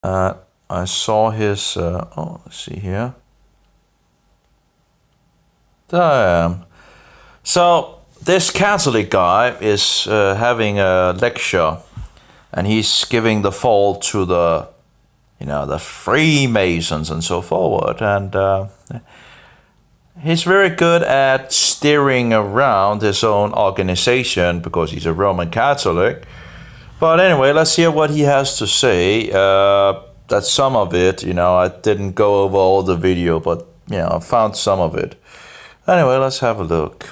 I saw his. Let's see here. Damn. So this Catholic guy is having a lecture, and he's giving the fault to the Freemasons and so forward, and he's very good at steering around his own organization because he's a Roman Catholic. But anyway, let's hear what he has to say. That's some of it, I didn't go over all the video, but I found some of it. Anyway, let's have a look.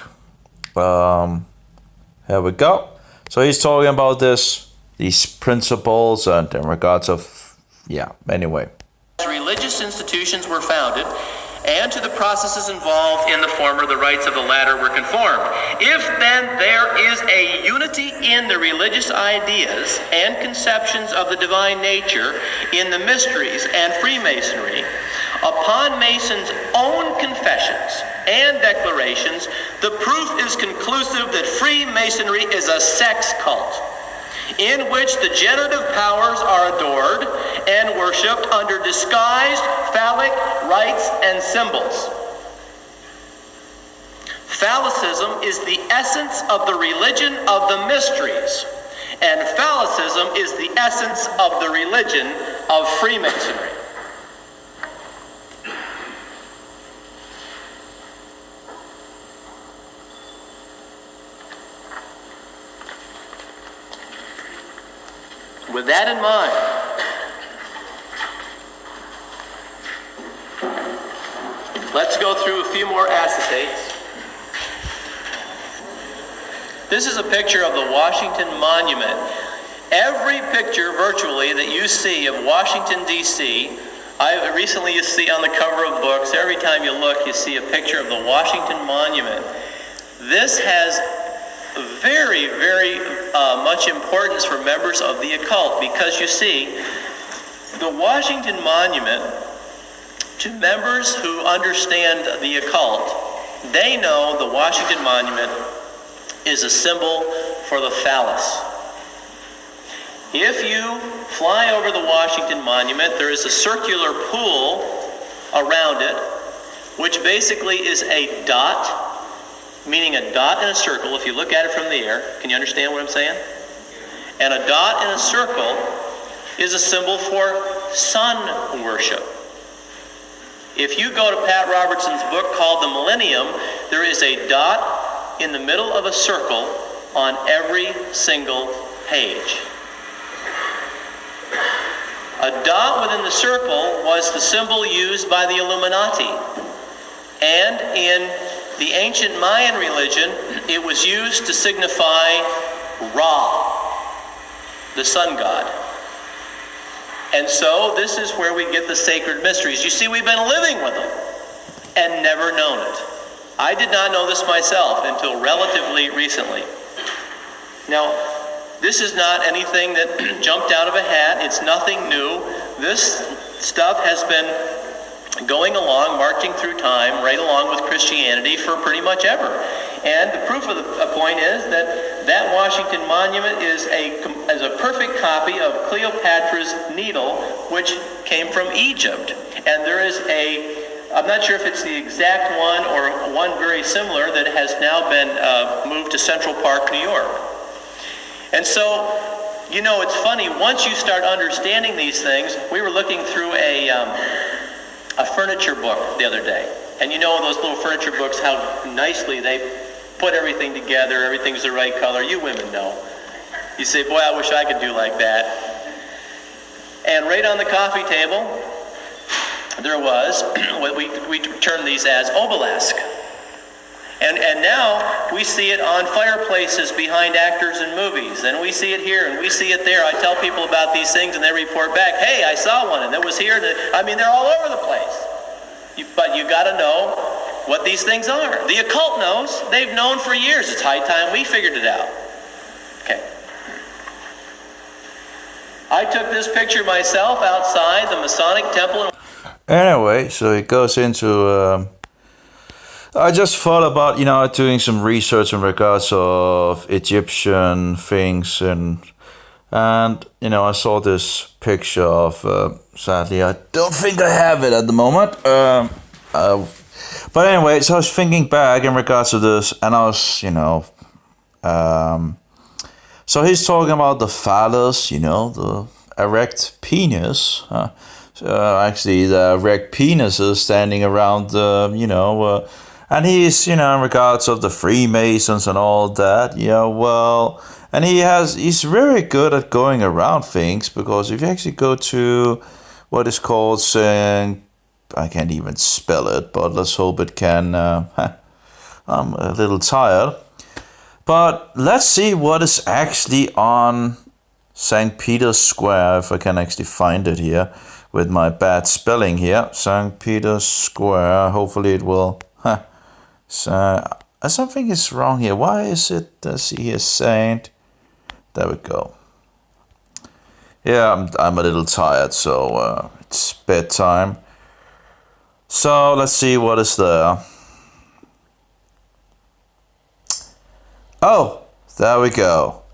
Here we go. So he's talking about these principles and in regards of, anyway. Religious institutions were founded, and to the processes involved in the former, the rites of the latter were conformed. If then there is a unity in the religious ideas and conceptions of the divine nature in the mysteries and Freemasonry, upon Masons' own confessions and declarations, the proof is conclusive that Freemasonry is a sex cult, in which the generative powers are adored and worshipped under disguised phallic rites and symbols. Phallicism is the essence of the religion of the mysteries, and phallicism is the essence of the religion of Freemasonry. With that in mind, let's go through a few more acetates. This is a picture of the Washington Monument. Every picture virtually that you see of Washington, D.C., recently you see on the cover of books, every time you look, you see a picture of the Washington Monument. This has very, very much importance for members of the occult, because you see, the Washington Monument, to members who understand the occult, they know the Washington Monument is a symbol for the phallus. If you fly over the Washington Monument, there is a circular pool around it, which basically is a dot, meaning a dot in a circle. If you look at it from the air, can you understand what I'm saying? And a dot in a circle is a symbol for sun worship. If you go to Pat Robertson's book called The Millennium, there is a dot in the middle of a circle on every single page. A dot within the circle was the symbol used by the Illuminati. And in the ancient Mayan religion, it was used to signify Ra, the sun god. And so this is where we get the sacred mysteries. You see, we've been living with them and never known it. I did not know this myself until relatively recently. Now, this is not anything that jumped out of a hat. It's nothing new. This stuff has been going along, marching through time, right along with Christianity for pretty much ever. And the proof of the point is that Washington Monument is a perfect copy of Cleopatra's Needle, which came from Egypt. And there is I'm not sure if it's the exact one or one very similar that has now been moved to Central Park, New York. And so, it's funny, once you start understanding these things, we were looking through a furniture book the other day. And those little furniture books, how nicely they put everything together, everything's the right color. You women know. You say, boy, I wish I could do like that. And right on the coffee table, there was what we term these as obelisk. And now we see it on fireplaces behind actors in movies. And we see it here and we see it there. I tell people about these things and they report back, hey, I saw one and it was here. They're all over the place. But you got to know what these things are. The occult knows. They've known for years. It's high time we figured it out. Okay. I took this picture myself outside the Masonic Temple. Anyway, so it goes into... I just thought about, doing some research in regards of Egyptian things and And, I saw this picture of, sadly, I don't think I have it at the moment. But anyway, so I was thinking back in regards to this, and I was, so he's talking about the phallus, the erect penis. Actually, the erect penis is standing around, and he's, in regards of the Freemasons and all that, and he's very good at going around things, because if you actually go to what is called saying, I can't even spell it, but let's hope it can, I'm a little tired. But let's see what is actually on St. Peter's Square, if I can actually find it here with my bad spelling here. St. Peter's Square, hopefully it will, so something is wrong here. Why is it, see here, Saint, there we go. Yeah, I'm a little tired, so it's bedtime. So let's see what is there. Oh, there we go.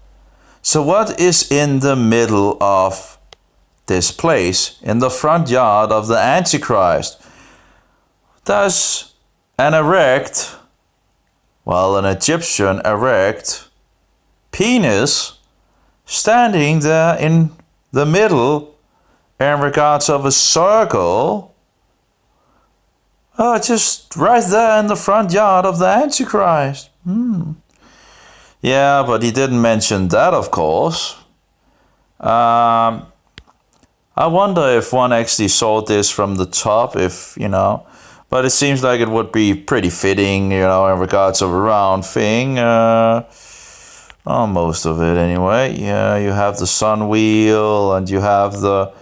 So what is in the middle of this place, in the front yard of the Antichrist? There's an Egyptian erect penis standing there in the middle in regards of a circle. Just right there in the front yard of the Antichrist. Yeah, but he didn't mention that, of course. I wonder if one actually saw this from the top, but it seems like it would be pretty fitting, in regards of a round thing. Most of it anyway. Yeah, you have the sun wheel, and you have the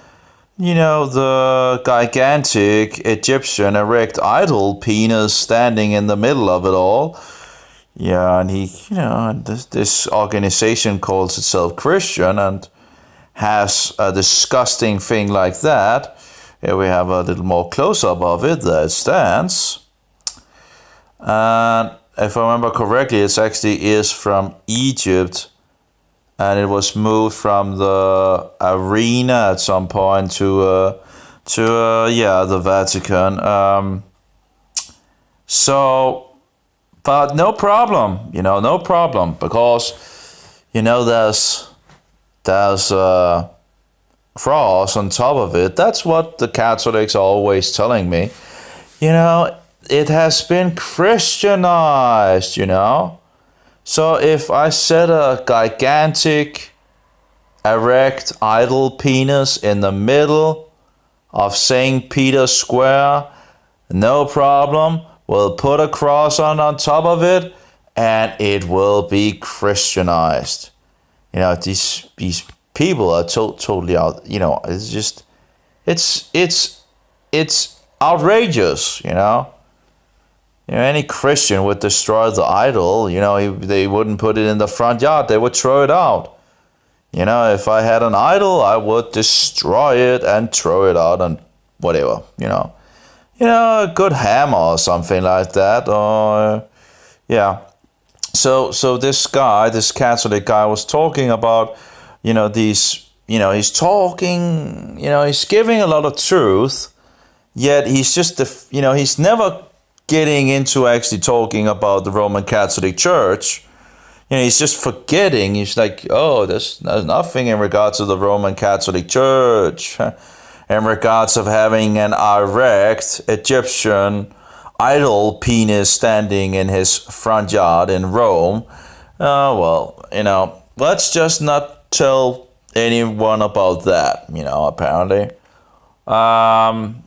gigantic Egyptian erect idol penis standing in the middle of it all. Yeah, and this organization calls itself Christian and has a disgusting thing like that. Here we have a little more close-up of it. There it stands. And if I remember correctly, it actually is from Egypt. And it was moved from the arena at some point to the Vatican. But no problem, no problem, because there's a cross on top of it. That's what the Catholics are always telling me. It has been Christianized, So if I set a gigantic erect idol penis in the middle of St. Peter's Square, no problem. We'll put a cross on top of it, and it will be Christianized. These people are totally out. It's just, it's outrageous. Any Christian would destroy the idol. They wouldn't put it in the front yard. They would throw it out. If I had an idol, I would destroy it and throw it out and whatever. A good hammer or something like that. Or yeah. So this Catholic guy was talking about, these, he's talking, he's giving a lot of truth, yet he's just, he's never getting into actually talking about the Roman Catholic Church. He's just forgetting. He's like, there's nothing in regards to the Roman Catholic Church, in regards of having an erect Egyptian idol penis standing in his front yard in Rome. Let's just not tell anyone about that, apparently.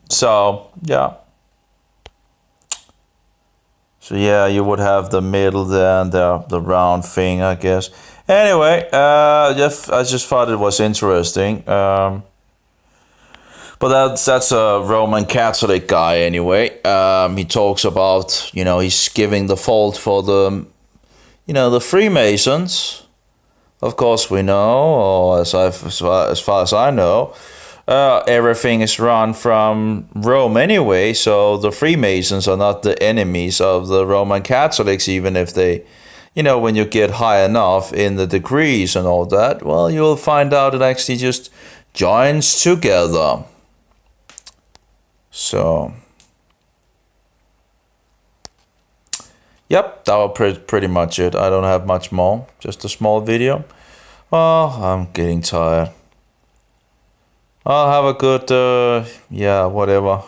So yeah, you would have the middle there and the round thing, I guess. Anyway, I just thought it was interesting. But that's a Roman Catholic guy anyway. He talks about, he's giving the fault for the, the Freemasons. Of course we know, or as far as I know, everything is run from Rome anyway, so the Freemasons are not the enemies of the Roman Catholics, even if they, you know, when you get high enough in the degrees and all that, well, you'll find out it actually just joins together. So, yep, that was pretty much it. I don't have much more, just a small video. Oh, I'm getting tired. I'll have a good, yeah, whatever.